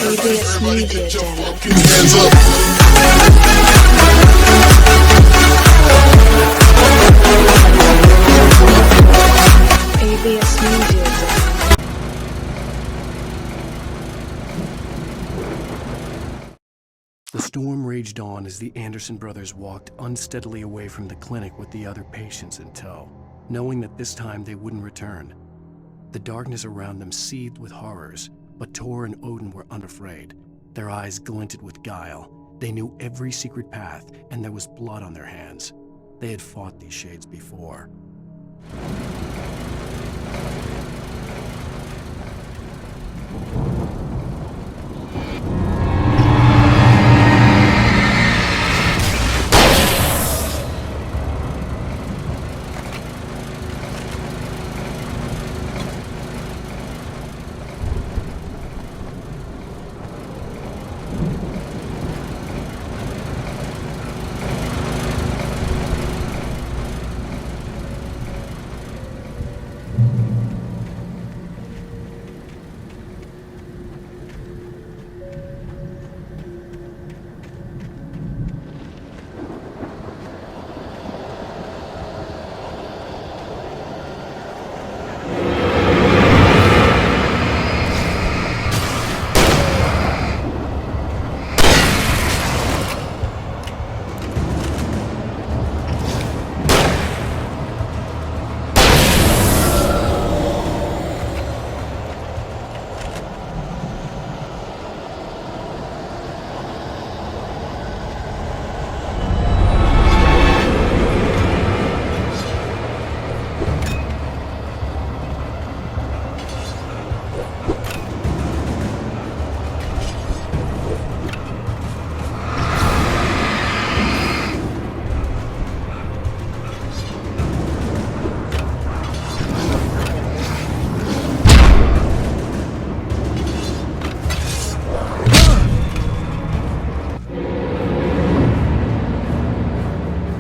ABS Media Channel. Hands up. ABS Media Channel. The storm raged on as the Anderson brothers walked unsteadily away from the clinic with the other patients in tow, knowing that this time they wouldn't return. The darkness around them seethed with horrors, but Tor and Odin were unafraid. Their eyes glinted with guile. They knew every secret path, and there was blood on their hands. They had fought these shades before.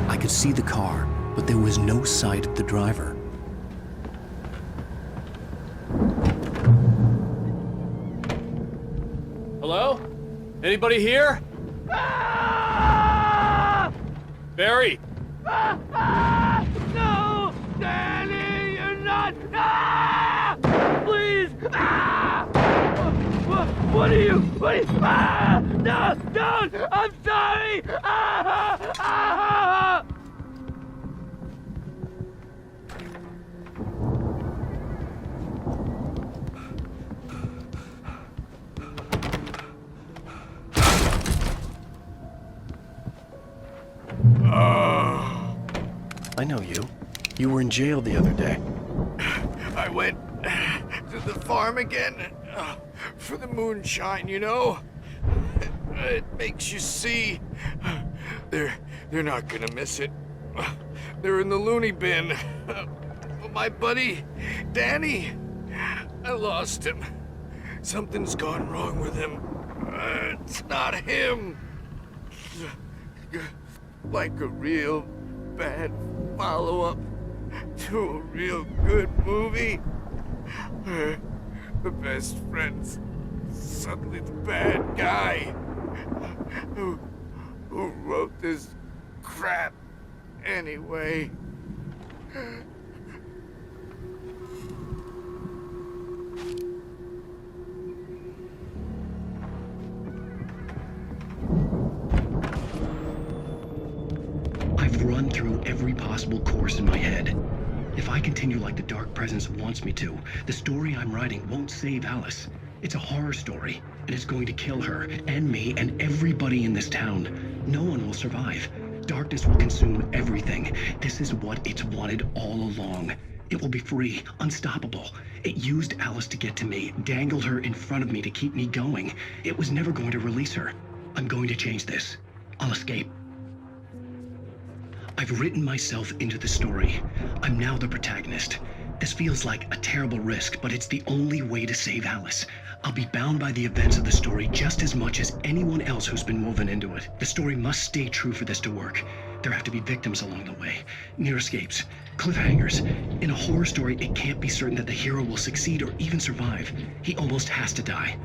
I could see the car, but there was no sight of the driver. Hello? Anybody here? Barry! No! Danny, you're not! Please! What are you? No! Don't! I'm sorry! I know you. You were in jail the other day. I went to the farm again for the moonshine, you know? It makes you see. They're not gonna miss it. They're in the loony bin. But my buddy, Danny, I lost him. Something's gone wrong with him. It's not him. Like a real bad follow-up to a real good movie where the best friend's suddenly the bad guy who wrote this crap anyway. I've run through every possible course in my head. If I continue like the Dark Presence wants me to, the story I'm writing won't save Alice. It's a horror story, and it's going to kill her, and me, and everybody in this town. No one will survive. Darkness will consume everything. This is what it's wanted all along. It will be free, unstoppable. It used Alice to get to me, dangled her in front of me to keep me going. It was never going to release her. I'm going to change this. I'll escape. I've written myself into the story. I'm now the protagonist. This feels like a terrible risk, but it's the only way to save Alice. I'll be bound by the events of the story just as much as anyone else who's been woven into it. The story must stay true for this to work. There have to be victims along the way, near escapes, cliffhangers. In a horror story, it can't be certain that the hero will succeed or even survive. He almost has to die.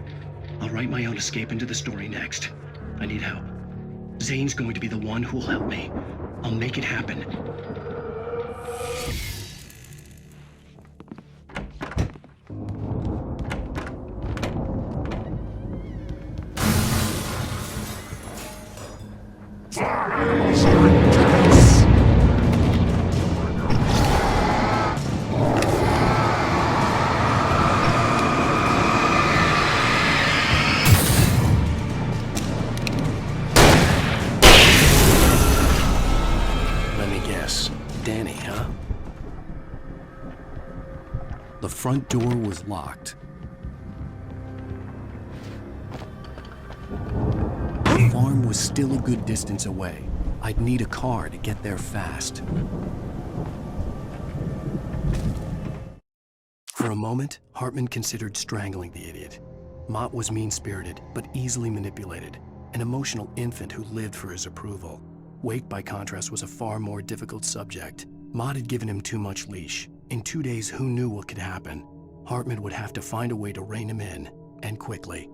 I'll write my own escape into the story next. I need help. Zane's going to be the one who'll help me. I'll make it happen. Danny, huh? The front door was locked. The farm was still a good distance away. I'd need a car to get there fast. For a moment, Hartman considered strangling the idiot. Mott was mean-spirited, but easily manipulated, an emotional infant who lived for his approval. Wake, by contrast, was a far more difficult subject. Mott had given him too much leash. In 2 days, who knew what could happen? Hartman would have to find a way to rein him in, and quickly.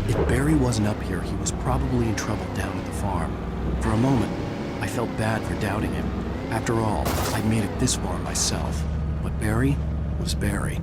If Barry wasn't up here, he was probably in trouble down at the farm. For a moment, I felt bad for doubting him. After all, I'd made it this far myself. But Barry was Barry.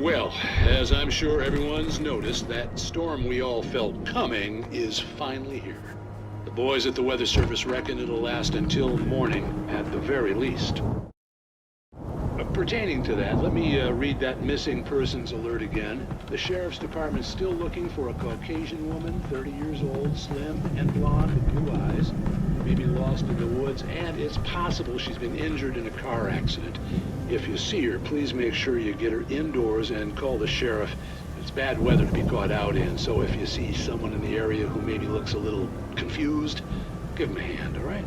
Well, as I'm sure everyone's noticed, that storm we all felt coming is finally here. The boys at the Weather Service reckon it'll last until morning at the very least. Pertaining to that, let me read that missing persons alert again. The sheriff's department's still looking for a Caucasian woman, 30 years old, slim and blonde with blue eyes, maybe lost in the woods, and it's possible she's been injured in a car accident. If you see her, please make sure you get her indoors and call the sheriff. It's bad weather to be caught out in, so if you see someone in the area who maybe looks a little confused, give him a hand, all right?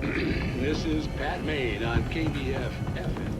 This is Pat Maine on KBF FM.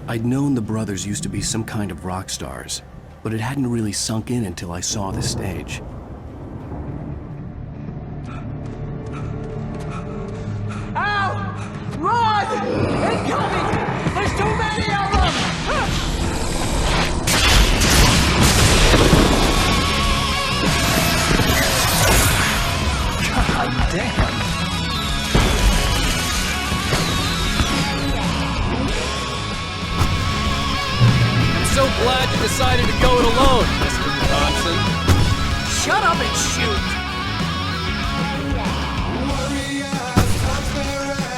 I'd known the brothers used to be some kind of rock stars, but it hadn't really sunk in until I saw the stage. Ow! Run! Incoming! There's too many of them! God damn! So glad you decided to go it alone, Mr. Johnson. Shut up and shoot!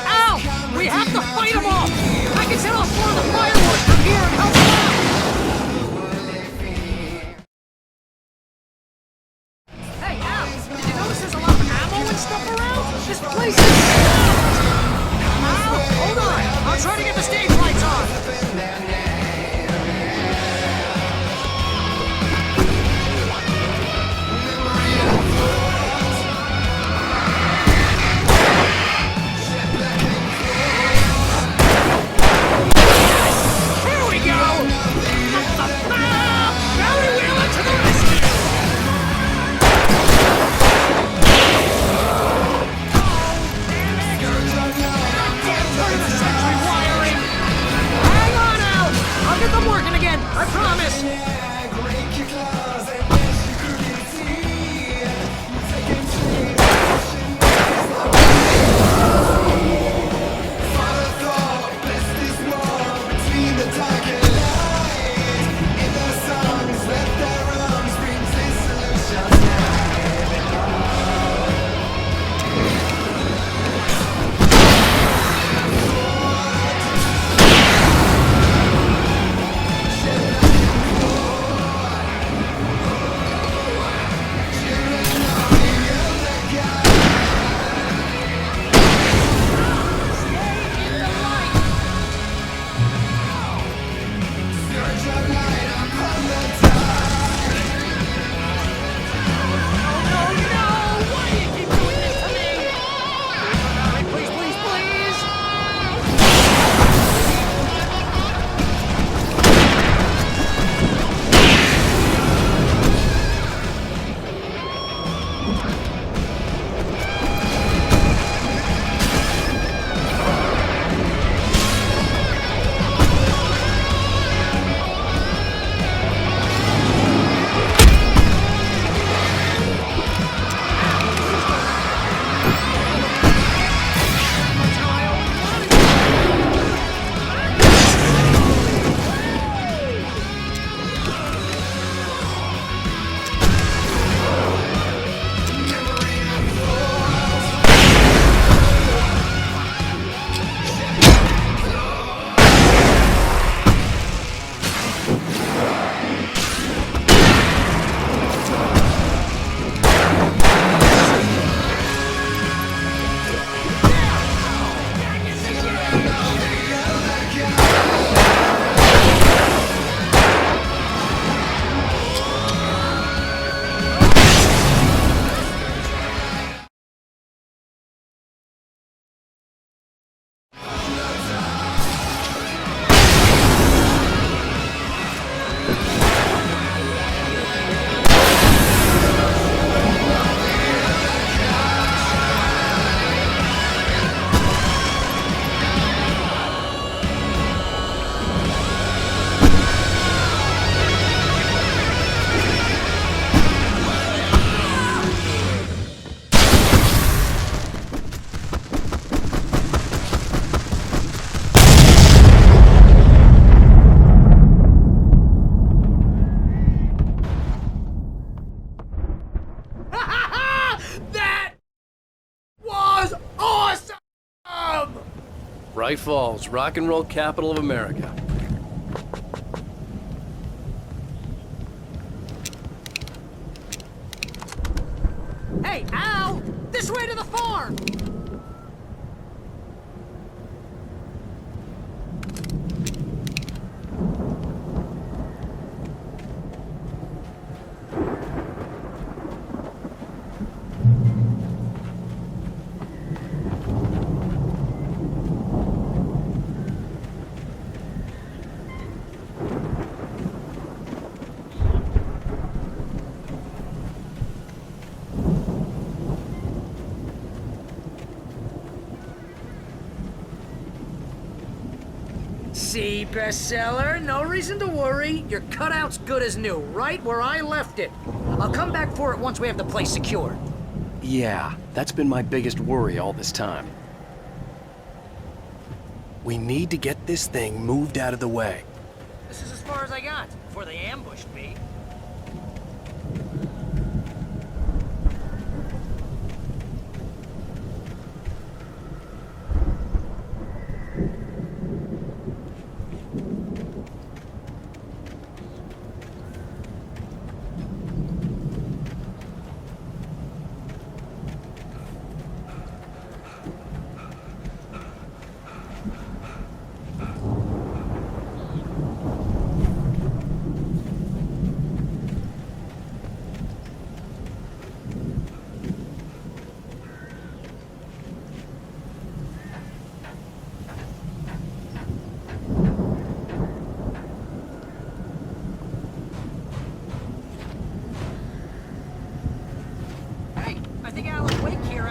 Ow! We have to fight them off! I can set off more of the fireworks from here and help them out! Hey, Al! Did you notice there's a lot of ammo and stuff around? This place is stacked! Al, hold on! I'll try to get the stage lights on! I promise! Bright Falls, rock and roll capital of America. Hey, Al! This way to the farm! See, bestseller? No reason to worry. Your cutout's good as new, right where I left it. I'll come back for it once we have the place secured. Yeah, that's been my biggest worry all this time. We need to get this thing moved out of the way. This is as far as I got before they ambushed me.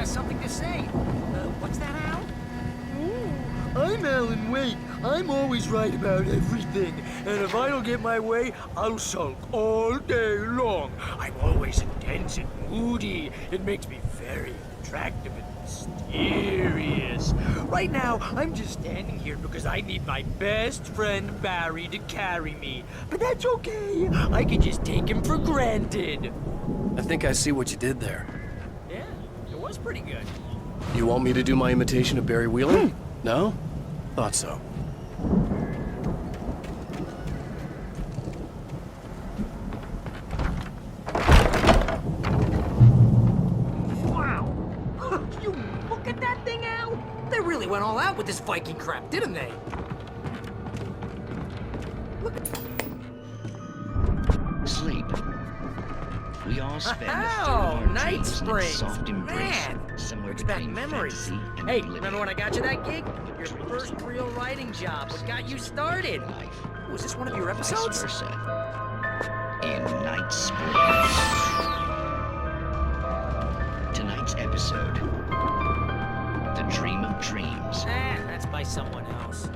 Something to say. What's that, Al? I'm Alan Wake. I'm always right about everything, and if I don't get my way, I'll sulk all day long. I'm always intense and moody. It makes me very attractive and mysterious. Right now, I'm just standing here because I need my best friend Barry to carry me. But that's okay. I can just take him for granted. I think I see what you did there. Yeah, it was pretty good. You want me to do my imitation of Barry Wheeler? No? Thought so. Wow! You look at that thing, Al! They really went all out with this Viking crap, didn't they? Look at... Sleep. We all spend a third of Oh, our Night dreams in its Springs! soft embrace, Man! somewhere Brings back between memories. fantasy and Hey, oblivion. remember when I got you that gig? Your first real writing job. What got you started? Life, Was this one of your vice episodes? versa. In Night Springs. Tonight's episode: The Dream of Dreams. That's by someone else.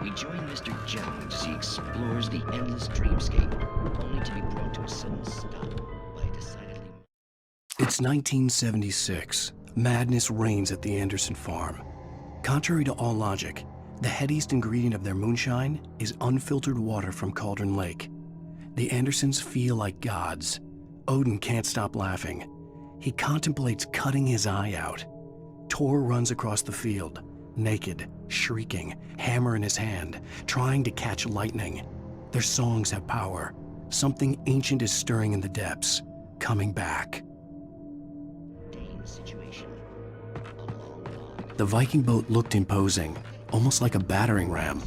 We join Mr. Jones as he explores the endless dreamscape, only to be brought to a sudden stop by a decidedly... It's 1976. Madness reigns at the Anderson farm. Contrary to all logic, the headiest ingredient of their moonshine is unfiltered water from Cauldron Lake. The Andersons feel like gods. Odin can't stop laughing. He contemplates cutting his eye out. Tor runs across the field, naked, shrieking, hammer in his hand, trying to catch lightning. Their songs have power. Something ancient is stirring in the depths, coming back. situation. The Viking boat looked imposing, almost like a battering ram.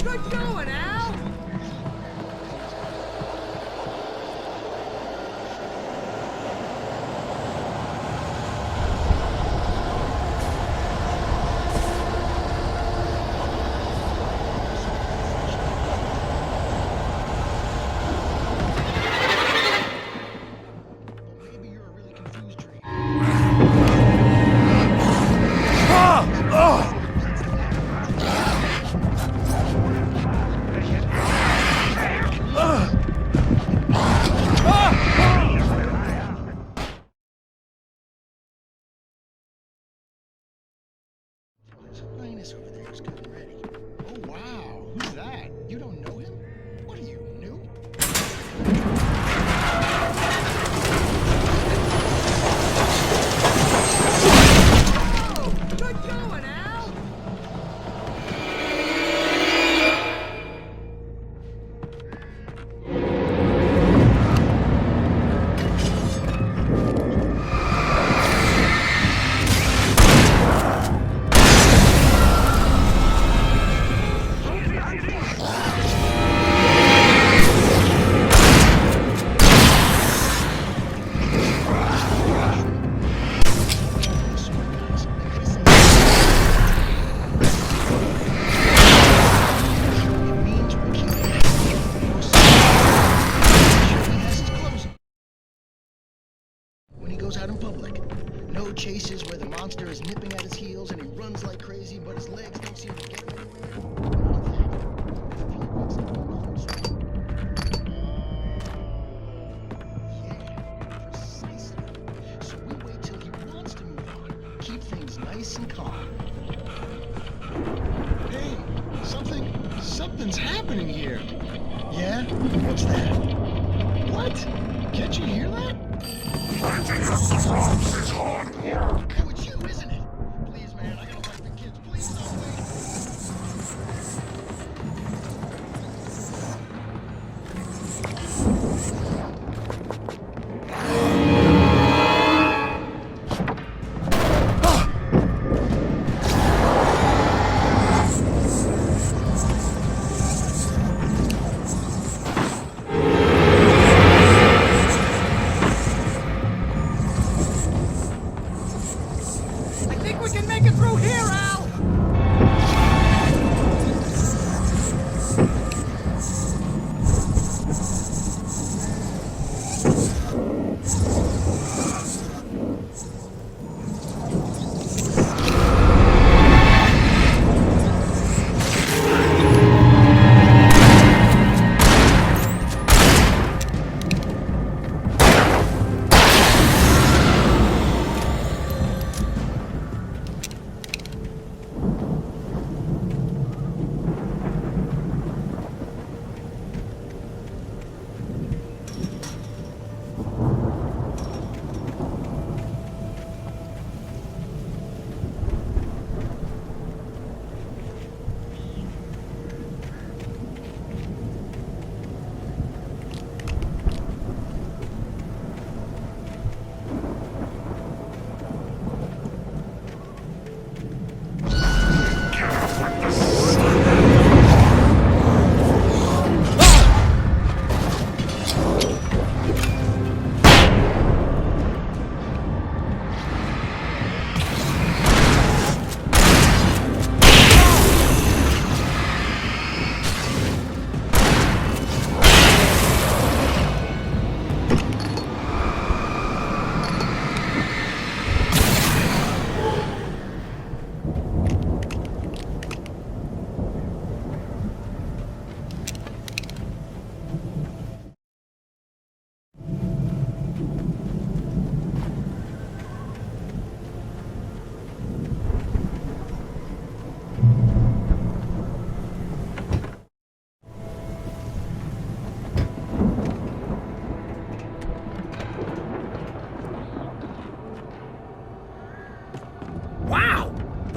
Good going, Al! His Highness over there is getting ready. Oh, wow. Who's that? You don't know him? What are you, new? Good going, Al! When he goes out in public. No chases where the monster is nipping at his heels and he runs like crazy, but his legs don't seem to get him anywhere. Yeah, precisely. So we wait till he wants to move on. Keep things nice and calm. Hey, something's happening here. Yeah? What's that? What? Can't you hear that? Oh, it's you, isn't it? Please, man, I gotta wipe the kids. Please don't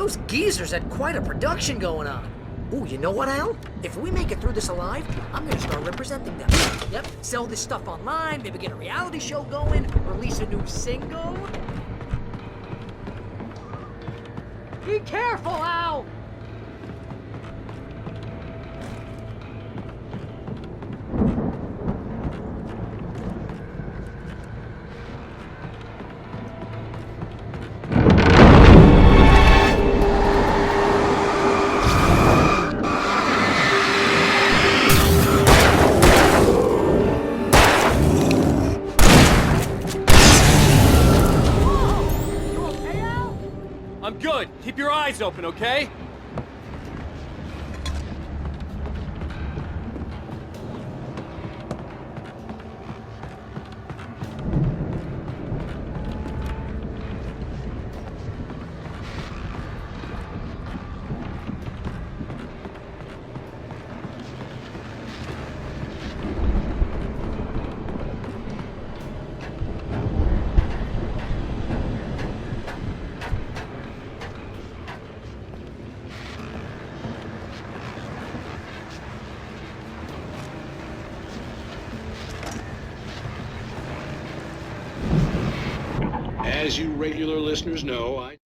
Those geezers had quite a production going on. Ooh, you know what, Al? If we make it through this alive, I'm gonna start representing them. Yep, sell this stuff online, maybe get a reality show going, release a new single. Be careful, Al! I'm good. Keep your eyes open, okay? As you regular listeners know, I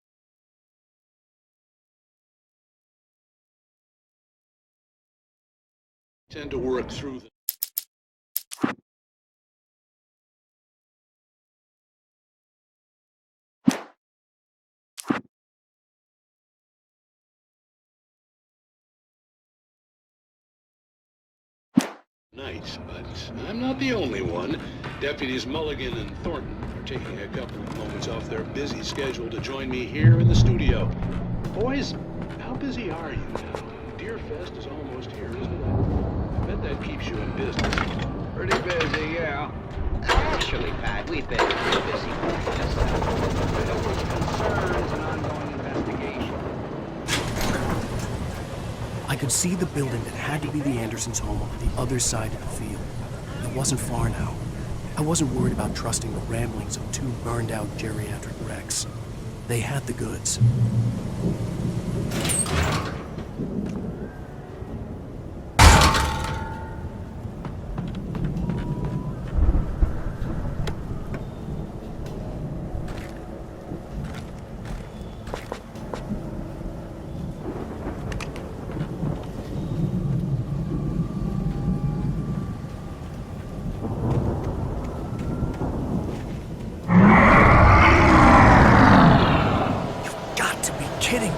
tend to work through the night, but I'm not the only one. Deputies Mulligan and Thornton are taking a couple of moments off their busy schedule to join me here in the studio. Boys, how busy are you now? Deer Fest is almost here, isn't it? I bet that keeps you in business. Pretty busy, yeah. Actually, Pat, we've been pretty busy just with concerns and ongoing investigation. I could see the building that had to be the Andersons' home on the other side of the field. It wasn't far now. I wasn't worried about trusting the ramblings of two burned-out geriatric wrecks. They had the goods. Kidding me.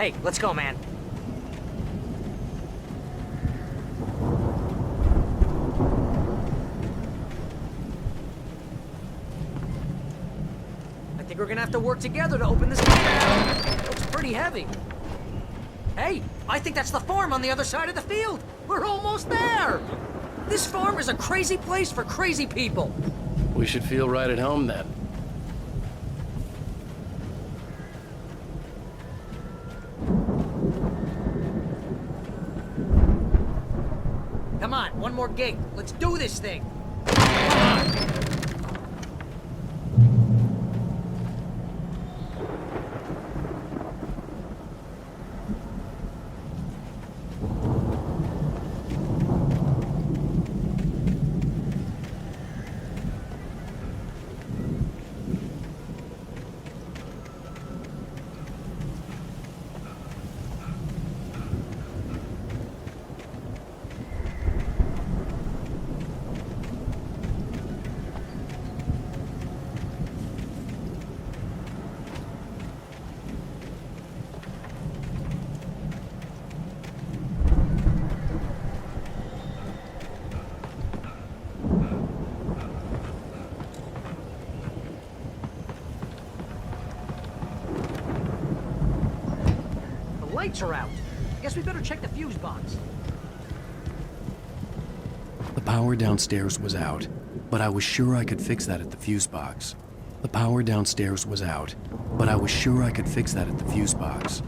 Hey, let's go, man. I think we're gonna have to work together to open this gate. Looks pretty heavy. Hey, I think that's the farm on the other side of the field. We're almost there. This farm is a crazy place for crazy people. We should feel right at home then. Come on, one more gate. Let's do this thing. Lights are out. Guess we better check the fuse box. The power downstairs was out, but I was sure I could fix that at the fuse box. The power downstairs was out, but I was sure I could fix that at the fuse box.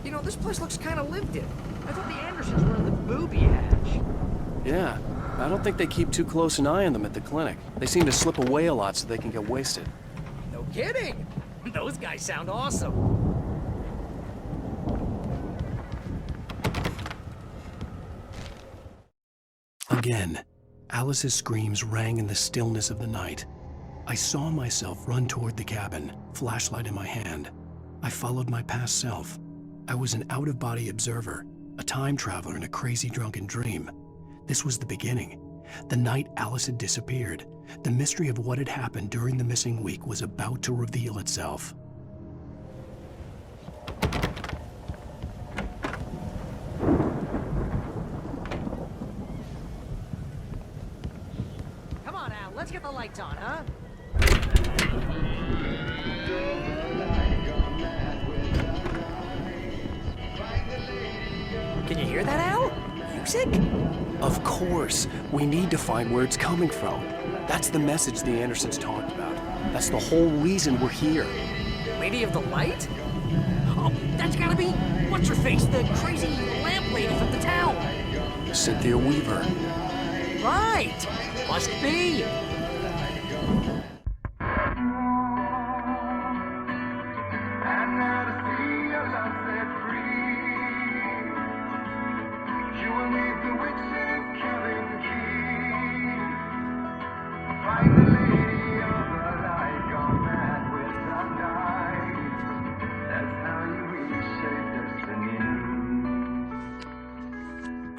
You know, this place looks kind of lived in. I thought the Andersons were in the booby hatch. Yeah, I don't think they keep too close an eye on them at the clinic. They seem to slip away a lot so they can get wasted. No kidding. Those guys sound awesome. Again, Alice's screams rang in the stillness of the night. I saw myself run toward the cabin, flashlight in my hand. I followed my past self. I was an out-of-body observer, a time traveler in a crazy drunken dream. This was the beginning. The night Alice had disappeared. The mystery of what had happened during the missing week was about to reveal itself. Come on, Al, let's get the lights on, huh? Can you hear that, Al? Music? Of course. We need to find where it's coming from. That's the message the Andersons talked about. That's the whole reason we're here. Lady of the Light? Oh, that's gotta be... What's-her-face, the crazy lamp lady from the town. Cynthia Weaver. Right! Must be.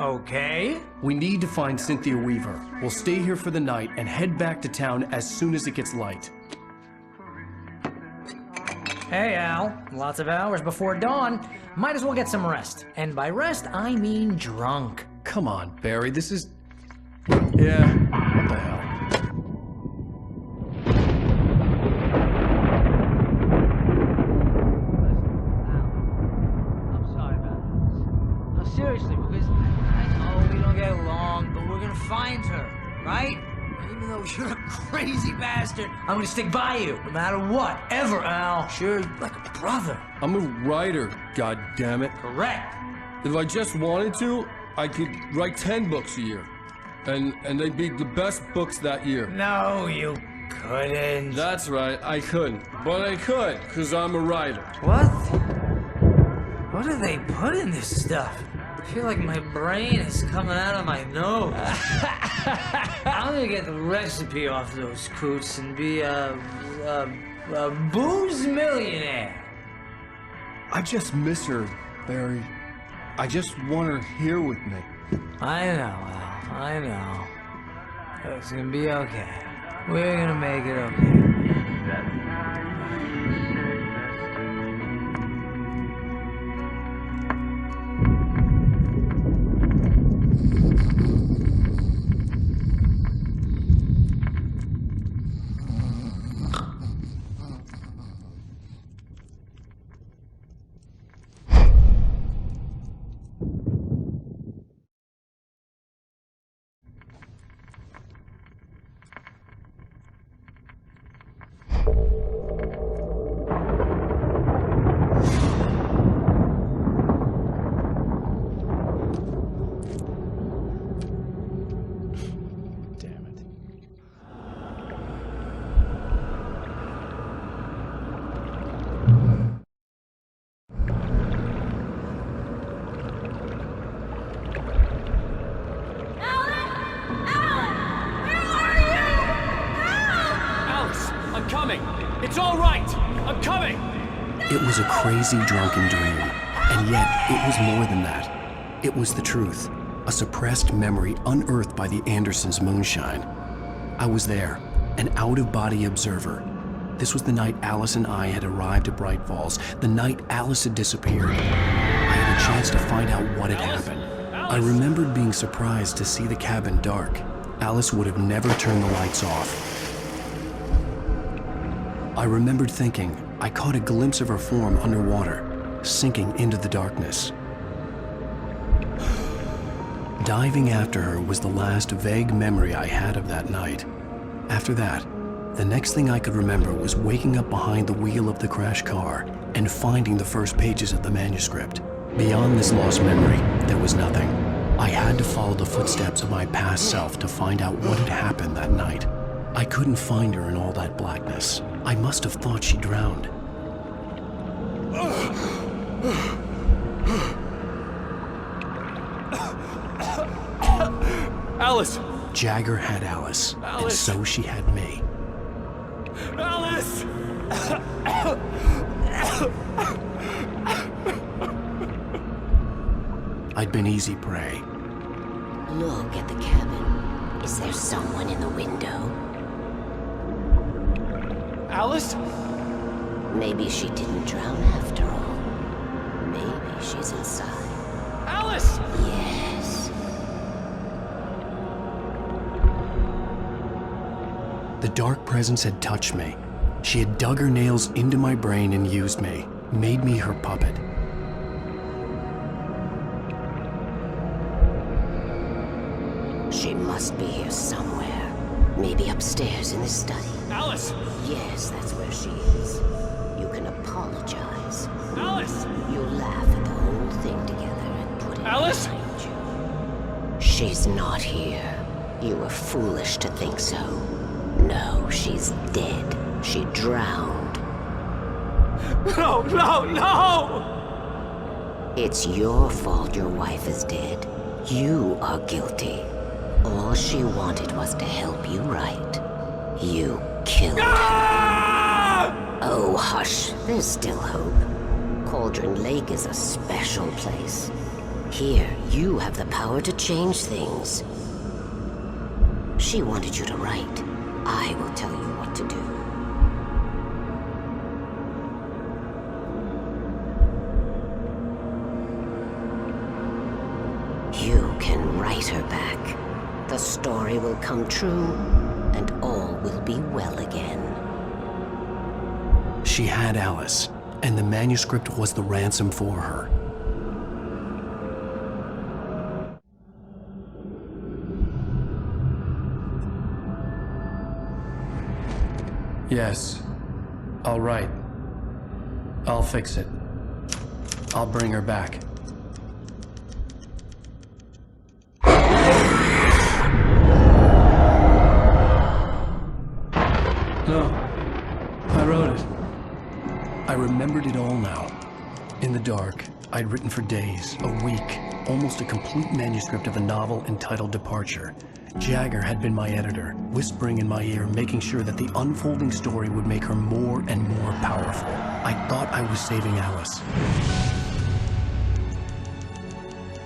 Okay. We need to find Cynthia Weaver. We'll stay here for the night and head back to town as soon as it gets light. Hey, Al. Lots of hours before dawn. Might as well get some rest. And by rest, I mean drunk. Come on, Barry, this is... Yeah, what the hell? I'm sorry about this. No, seriously, because I know we don't get along, but we're gonna find her, right? Even though you're a crazy bastard, I'm gonna stick by you, no matter what, ever, Al. Sure, like a brother. I'm a writer, goddammit. Correct. If I just wanted to, I could write 10 books a year. And they'd be the best books that year. No, you couldn't. That's right, I couldn't. But I could, because I'm a writer. What? What do they put in this stuff? I feel like my brain is coming out of my nose. I'm gonna get the recipe off those coots and be a booze millionaire. I just miss her, Barry. I just want her here with me. I know, Al. I know. It's gonna be okay. We're gonna make it okay. It's all right! I'm coming! It was a crazy, drunken dream, and yet it was more than that. It was the truth, a suppressed memory unearthed by the Andersons' moonshine. I was there, an out-of-body observer. This was the night Alice and I had arrived at Bright Falls, the night Alice had disappeared. I had a chance to find out what had happened. I remembered being surprised to see the cabin dark. Alice would have never turned the lights off. I remembered thinking I caught a glimpse of her form underwater, sinking into the darkness. Diving after her was the last vague memory I had of that night. After that, the next thing I could remember was waking up behind the wheel of the crashed car and finding the first pages of the manuscript. Beyond this lost memory, there was nothing. I had to follow the footsteps of my past self to find out what had happened that night. I couldn't find her in all that blackness. I must have thought she drowned. Alice! Jagger had Alice, and so she had me. Alice! I'd been easy prey. Look at the cabin. Is there someone in the window? Alice? Maybe she didn't drown after all. Maybe she's inside. Alice! Yes. The dark presence had touched me. She had dug her nails into my brain and used me, made me her puppet. She must be here somewhere. Maybe upstairs in the study. Alice! Yes, that's where she is. You can apologize. Alice! You laugh at the whole thing together and put it Alice! behind you. She's not here. You were foolish to think so. No, she's dead. She drowned. No, no, no! It's your fault your wife is dead. You are guilty. All she wanted was to help you right. You killed her. Oh, hush. There's still hope. Cauldron Lake is a special place. Here, you have the power to change things. She wanted you to write. I will tell you what to do. You can write her back. The story will come true, and all will be well again. She had Alice, and the manuscript was the ransom for her. Yes, I'll write. I'll fix it. I'll bring her back. No, I wrote it. I remembered it all now. In the dark, I'd written for days, a week, almost a complete manuscript of a novel entitled Departure. Jagger had been my editor, whispering in my ear, making sure that the unfolding story would make her more and more powerful. I thought I was saving Alice.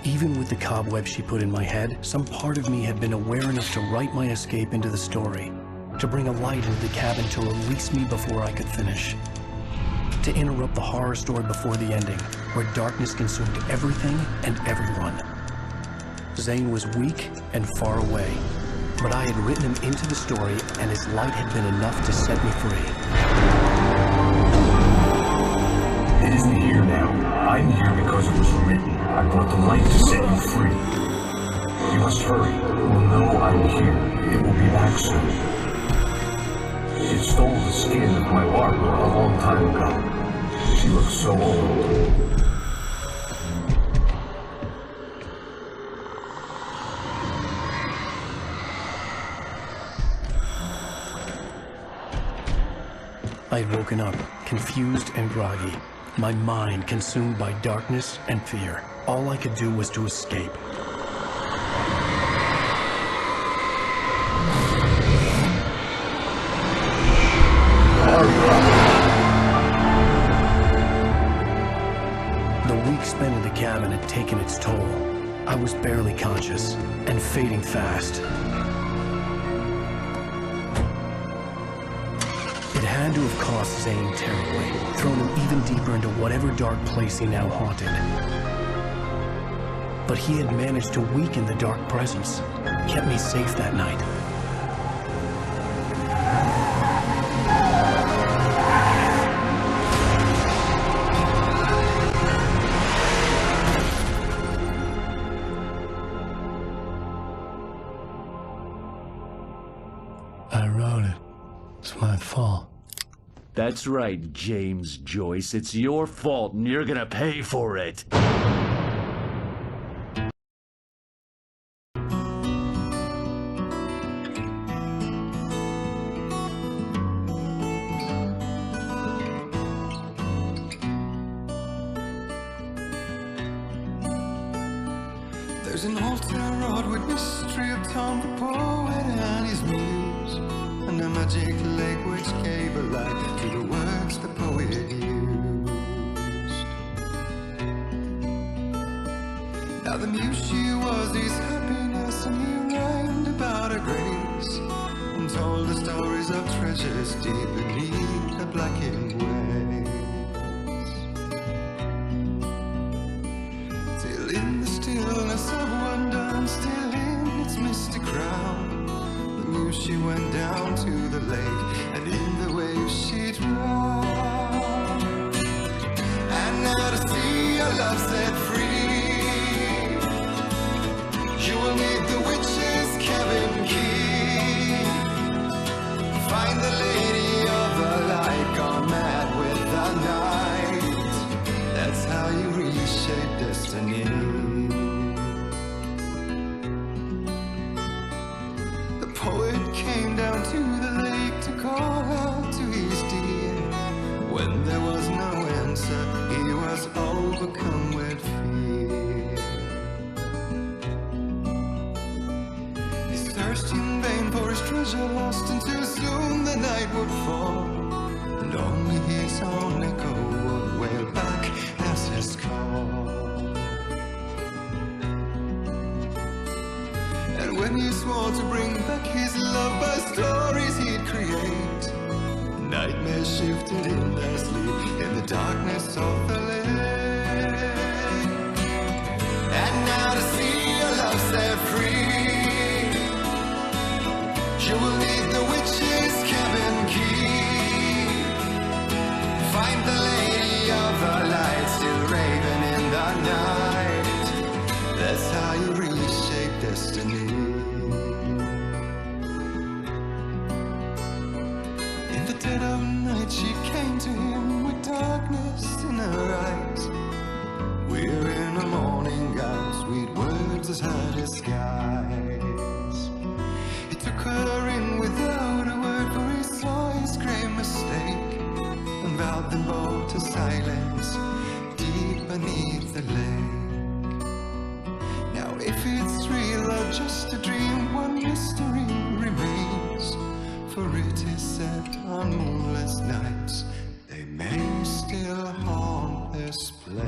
Even with the cobwebs she put in my head, some part of me had been aware enough to write my escape into the story, to bring a light into the cabin to release me before I could finish, to interrupt the horror story before the ending, where darkness consumed everything and everyone. Zane was weak and far away, but I had written him into the story, and his light had been enough to set me free. It isn't here now. I'm here because it was written. I brought the light to set you free. You must hurry. It will know I'm here. It will be back soon. It stole the skin of my Barbara a long time ago. She looks so old. I'd woken up, confused and groggy, my mind consumed by darkness and fear. All I could do was to escape. The week spent in the cabin had taken its toll. I was barely conscious and fading fast. It had to have cost Zane terribly, thrown him even deeper into whatever dark place he now haunted. But he had managed to weaken the dark presence, kept me safe that night. I wrote it. It's my fault. That's right, James Joyce. It's your fault, and you're gonna pay for it. There's an old town road with mystery of Tom the poet and his muse, and a magic lake which gave a life to the words the poet used. Now the muse she was his happiness, and he rhymed about her grace, and told the stories of treasures deep beneath the blackened waves. Till in the stillness of wonder, still in its misty crown, the muse she went down to the lake, and in the waves she drowned. And now to see your love set free, you will need the witch's cabin key. Find the lady of the light, gone mad with the night. That's how you reshape destiny. The poet came down to the lake to call out to his dear. When there was no answer, he was overcome with fear. He searched in vain for his treasure lost, until soon the night would fall, and only his own echo would wail back as his call. And when he swore to bring back his love by stories he'd create, nightmares shifted in their sleep in the darkness of the lake. And now to see your love set free, you will need the witch's cabin key. Find the lady of the light, still raving in the night. That's how you reshape destiny. In the dead of night she came to him with darkness in her eyes. We're in a morning gown, sweet words as hard as skies. He took her in without a word, for he saw his grave mistake, and vowed them both to silence deep beneath the lake. Now if it's real or just a dream, one mystery remains. For it is said on moonless nights they may still haunt this place.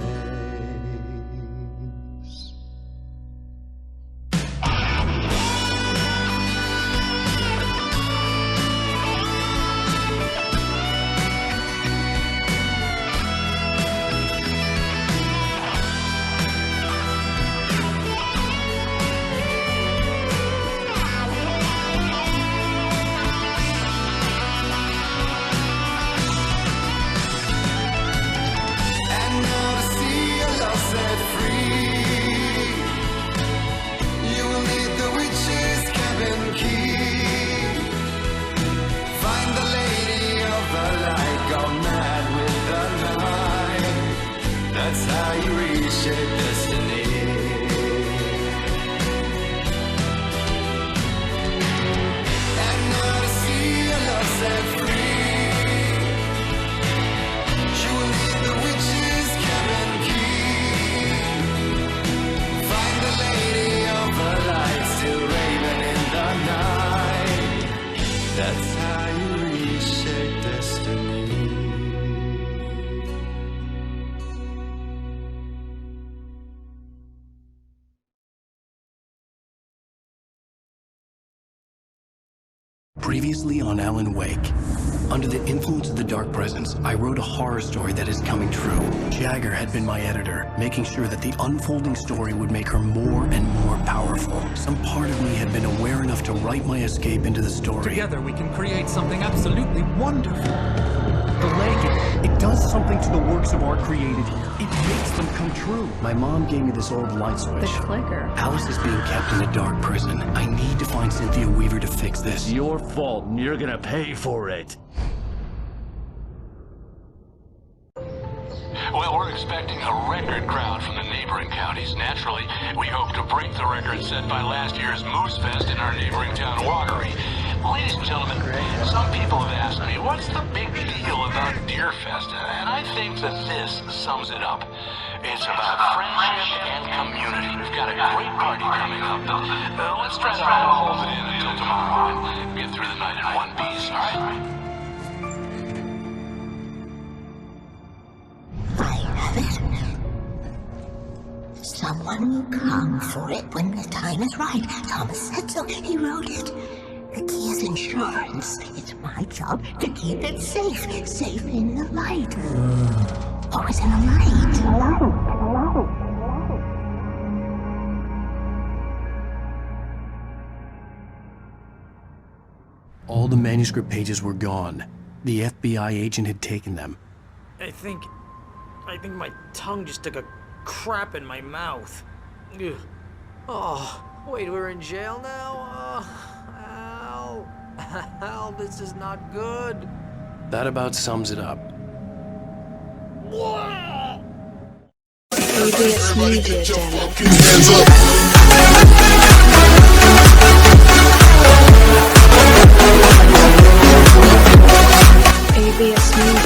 That's how you reshape destiny. And now to see your love set free, you will need the witch's cabin key. Find the lady of the light still raving in the night. That's how you reshape destiny. Previously on Alan Wake. Under the influence of the dark presence, I wrote a horror story that is coming true. Jagger had been my editor, making sure that the unfolding story would make her more and more powerful. Some part of me had been aware enough to write my escape into the story. Together we can create something absolutely wonderful. The lake, it does something to the works of art created here. It makes them come true. My mom gave me this old light switch. The clicker. Alice is being kept in a dark prison. I need to find Cynthia Weaver to fix this. It's your fault, and you're gonna pay for it. Well, we're expecting a record crowd from the neighboring counties. Naturally, we hope to break the record set by last year's Moose Fest in our neighboring town, Watery. Ladies and gentlemen, some people have asked me, what's the big deal about Deer Fest? And I think that this sums it up. It's about friendship and community. We've got a great party coming up. Let's try to hold it in until tomorrow and get through the night in one piece, all right? Someone will come for it when the time is right. Thomas said so. He wrote it. The key is insurance. It's my job to keep it safe. Safe in the light. Always in the light. All the manuscript pages were gone. The FBI agent had taken them. I think my tongue just took a crap in my mouth. Ugh. Oh, wait, we're in jail now? Al. Al, this is not good. That about sums it up. ABS Media Channel. ABS Media.